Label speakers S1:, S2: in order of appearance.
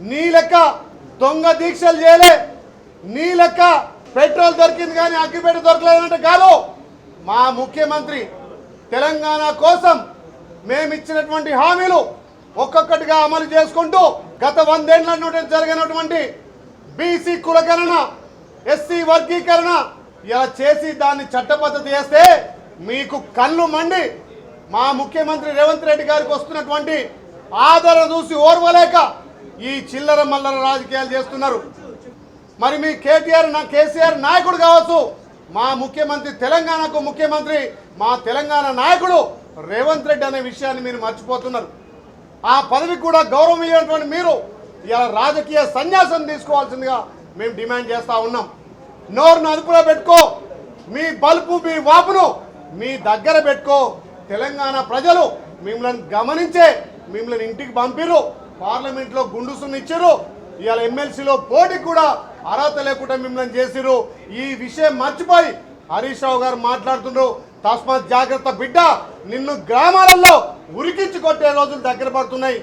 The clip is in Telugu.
S1: నీ లెక్క దొంగ దీక్షలు చేయలే, నీ లెక్క పెట్రోల్ దొరికింది కానీ అగ్గిపెట్ట దొరకలేదంటే కాదు. మా ముఖ్యమంత్రి తెలంగాణ కోసం మేమిచ్చినటువంటి హామీలు ఒక్కొక్కటిగా అమలు చేసుకుంటూ గత 100 ఏళ్ల నుండి జరిగినటువంటి బీసీ కులగణన, ఎస్సీ వర్గీకరణ ఇలా చేసి దాన్ని చట్టబద్ధత చేస్తే మీకు కళ్ళు మండి మా ముఖ్యమంత్రి రేవంత్ రెడ్డి గారికి వస్తున్నటువంటి ఆదరణ చూసి ఓర్వలేక ఈ చిల్లర మల్లర రాజకీయాలు చేస్తున్నారు. మరి మీ కేసీఆర్ నాయకుడు కావచ్చు, మా ముఖ్యమంత్రి తెలంగాణకు ముఖ్యమంత్రి మా తెలంగాణ నాయకుడు రేవంత్ రెడ్డి అనే విషయాన్ని మీరు మర్చిపోతున్నారు. ఆ పదవికి కూడా గౌరవం ఇవ్వనటువంటి మీరు ఇలా రాజకీయ సన్యాసం తీసుకోవాల్సిందిగా మేము డిమాండ్ చేస్తూ ఉన్నాం. నోరును అదుపులో పెట్టుకో, మీ బలుపు మీ వాపును మీ దగ్గర పెట్టుకో. తెలంగాణ ప్రజలు మిమ్మల్ని గమనించే మిమ్మల్ని ఇంటికి పంపిరు, పార్లమెంట్లో గుండుసుని ఇచ్చారు, ఇవాళ ఎమ్మెల్సీలో పోటీకి కూడా అర్హత లేకుండా మిమ్మల్ని చేసిరు. ఈ విషయం మర్చిపోయి హరీష్ రావు గారు మాట్లాడుతున్నారు. తస్మాత్ జాగ్రత్త బిడ్డ, నిన్ను గ్రామాలలో ఉరికించి కొట్టే రోజులు దగ్గర పడుతున్నాయి.